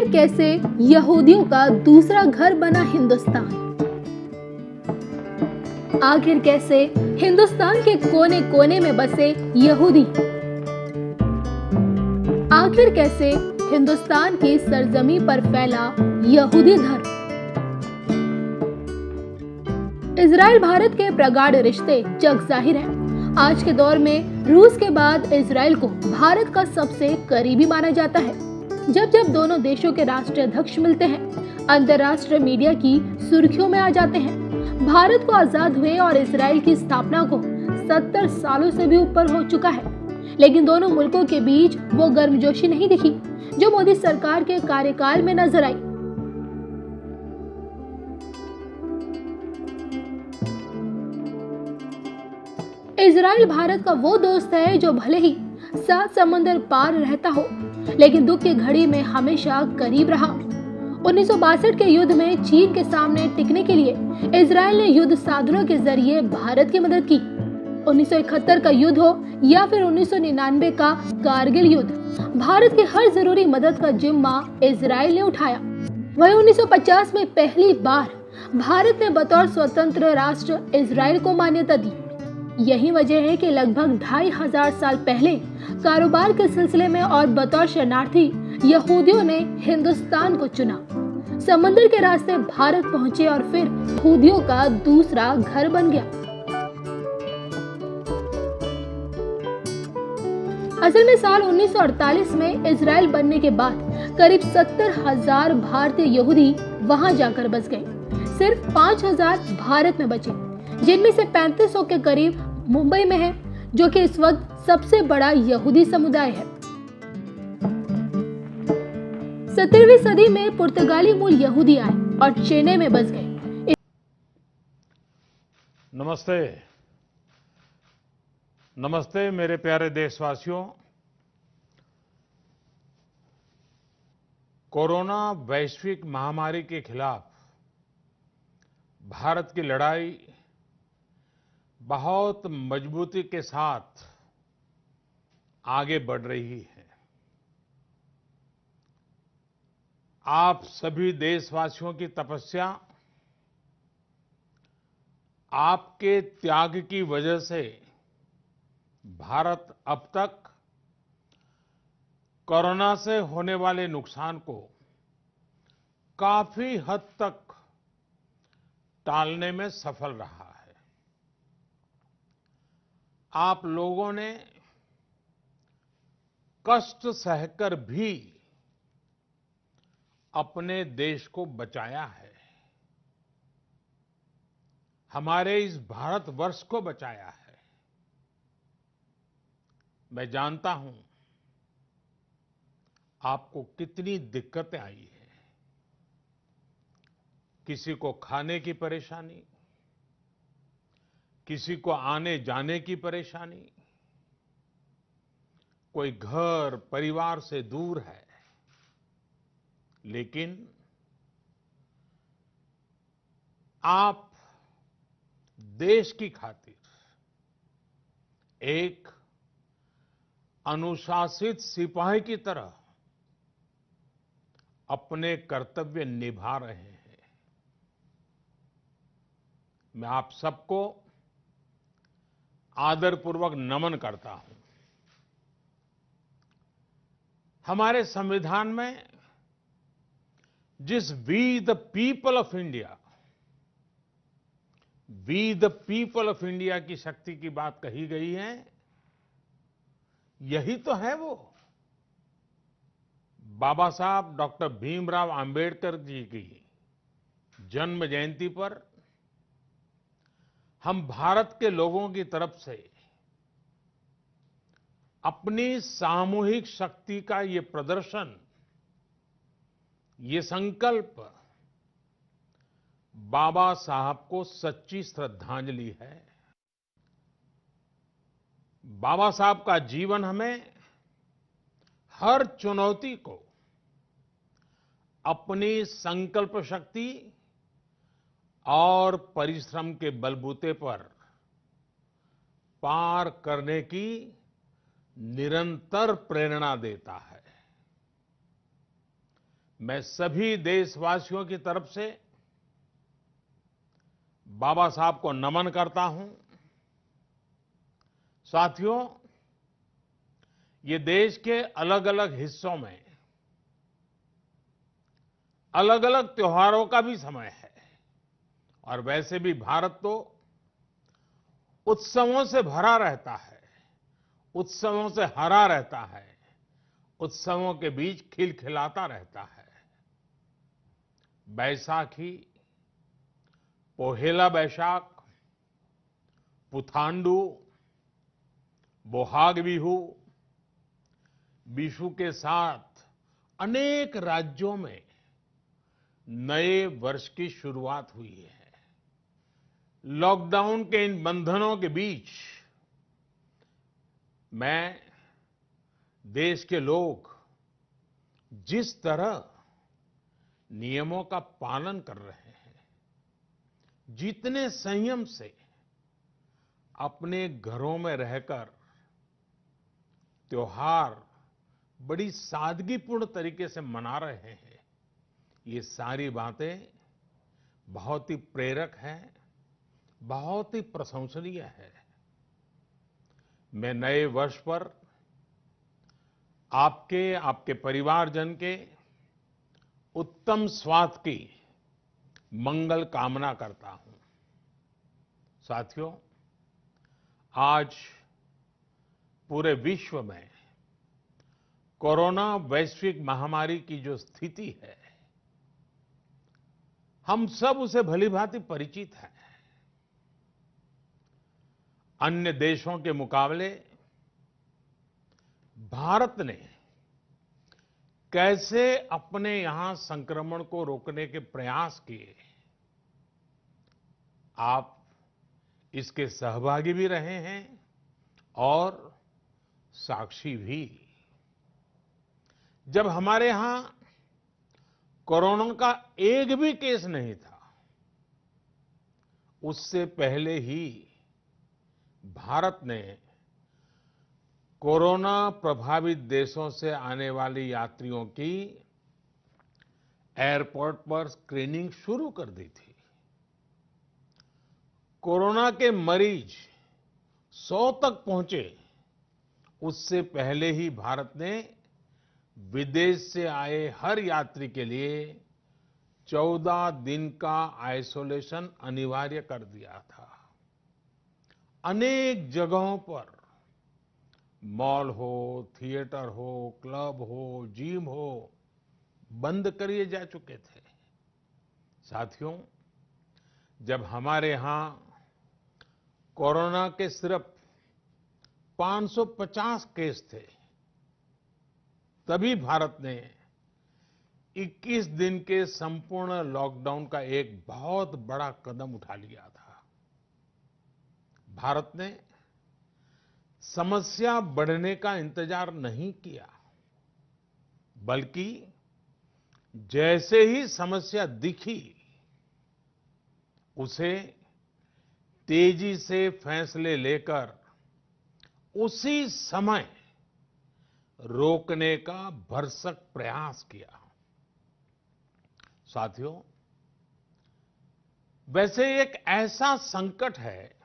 आखिर कैसे यहूदियों का दूसरा घर बना हिंदुस्तान? आखिर कैसे हिंदुस्तान के कोने कोने में बसे यहूदी? आखिर कैसे हिंदुस्तान की सरजमी पर फैला यहूदी धर्म? इजराइल भारत के प्रगाढ़ रिश्ते जग जाहिर हैं। आज के दौर में रूस के बाद इजराइल को भारत का सबसे करीबी माना जाता है। जब जब दोनों देशों के राष्ट्राध्यक्ष मिलते हैं, अंतर्राष्ट्रीय मीडिया की सुर्खियों में आ जाते हैं। भारत को आजाद हुए और इजराइल की स्थापना को 70 सालों से भी ऊपर हो चुका है, लेकिन दोनों मुल्कों के बीच वो गर्मजोशी नहीं दिखी जो मोदी सरकार के कार्यकाल में नजर आई। इजराइल भारत का वो दोस्त है जो भले ही 7 समंदर पार रहता हो, लेकिन दुख की घड़ी में हमेशा करीब रहा। 1962 के युद्ध में चीन के सामने टिकने के लिए इजराइल ने युद्ध साधनों के जरिए भारत की मदद की। 1971 का युद्ध हो या फिर 1999 का कारगिल युद्ध, भारत की हर जरूरी मदद का जिम्मा इजराइल ने उठाया। वहीं 1950 में पहली बार भारत ने बतौर स्वतंत्र राष्ट्र इजराइल को मान्यता दी। यही वजह है कि लगभग 2500 साल पहले कारोबार के सिलसिले में और बतौर शरणार्थी यहूदियों ने हिंदुस्तान को चुना, समंदर के रास्ते भारत पहुंचे और फिर यहूदियों का दूसरा घर बन गया। असल में साल 1948 में इजराइल बनने के बाद करीब 70,000 भारतीय यहूदी वहां जाकर बस गए। सिर्फ 5,000 भारत में बचे, जिनमें से 3500 के करीब मुंबई में है, जो कि इस वक्त सबसे बड़ा यहूदी समुदाय है। 17वीं सदी में पुर्तगाली मूल यहूदी आए और चेन्नई में बस गए। नमस्ते, नमस्ते मेरे प्यारे देशवासियों। कोरोना वैश्विक महामारी के खिलाफ भारत की लड़ाई बहुत मजबूती के साथ आगे बढ़ रही है। आप सभी देशवासियों की तपस्या, आपके त्याग की वजह से भारत अब तक कोरोना से होने वाले नुकसान को काफी हद तक टालने में सफल रहा है। आप लोगों ने कष्ट सहकर भी अपने देश को बचाया है, हमारे इस भारतवर्ष को बचाया है। मैं जानता हूं आपको कितनी दिक्कतें आई हैं। किसी को खाने की परेशानी, किसी को आने जाने की परेशानी, कोई घर परिवार से दूर है, लेकिन आप देश की खातिर एक अनुशासित सिपाही की तरह अपने कर्तव्य निभा रहे हैं। मैं आप सबको आदरपूर्वक नमन करता हूं। हमारे संविधान में जिस we the people of India, we the people of India की शक्ति की बात कही गई है, यही तो है वो। बाबा साहब डॉक्टर भीमराव अंबेडकर जी की जन्म जयंती पर हम भारत के लोगों की तरफ से अपनी सामूहिक शक्ति का ये प्रदर्शन, ये संकल्प बाबा साहब को सच्ची श्रद्धांजलि है। बाबा साहब का जीवन हमें हर चुनौती को अपनी संकल्प शक्ति और परिश्रम के बलबूते पर पार करने की निरंतर प्रेरणा देता है। मैं सभी देशवासियों की तरफ से बाबा साहब को नमन करता हूं। साथियों, ये देश के अलग-अलग हिस्सों में अलग-अलग त्योहारों का भी समय है और वैसे भी भारत तो उत्सवों से भरा रहता है, उत्सवों से हरा रहता है, उत्सवों के बीच खिलखिलाता रहता है। बैसाखी, पोहेला बैशाख, पुथांडू, बोहाग बिहू, बिशु के साथ अनेक राज्यों में नए वर्ष की शुरुआत हुई है। लॉकडाउन के इन बंधनों के बीच मैं देश के लोग जिस तरह नियमों का पालन कर रहे हैं, जितने संयम से अपने घरों में रहकर त्योहार बड़ी सादगीपूर्ण तरीके से मना रहे हैं, ये सारी बातें बहुत ही प्रेरक हैं, बहुत ही प्रशंसनीय है। मैं नए वर्ष पर आपके परिवारजन के उत्तम स्वास्थ्य की मंगल कामना करता हूं। साथियों, आज पूरे विश्व में कोरोना वैश्विक महामारी की जो स्थिति है, हम सब उसे भलीभांति परिचित हैं। अन्य देशों के मुकाबले भारत ने कैसे अपने यहां संक्रमण को रोकने के प्रयास किए, आप इसके सहभागी भी रहे हैं और साक्षी भी। जब हमारे यहां कोरोना का एक भी केस नहीं था, उससे पहले ही भारत ने कोरोना प्रभावित देशों से आने वाली यात्रियों की एयरपोर्ट पर स्क्रीनिंग शुरू कर दी थी। कोरोना के मरीज 100 तक पहुंचे, उससे पहले ही भारत ने विदेश से आए हर यात्री के लिए 14 दिन का आइसोलेशन अनिवार्य कर दिया था। अनेक जगहों पर मॉल हो, थिएटर हो, क्लब हो, जिम हो, बंद कर जा चुके थे। साथियों, जब हमारे यहां कोरोना के सिर्फ 550 केस थे, तभी भारत ने 21 दिन के संपूर्ण लॉकडाउन का एक बहुत बड़ा कदम उठा लिया था। भारत ने समस्या बढ़ने का इंतजार नहीं किया, बल्कि जैसे ही समस्या दिखी, उसे तेजी से फैसले लेकर उसी समय रोकने का भरसक प्रयास किया। साथियों, वैसे एक ऐसा संकट है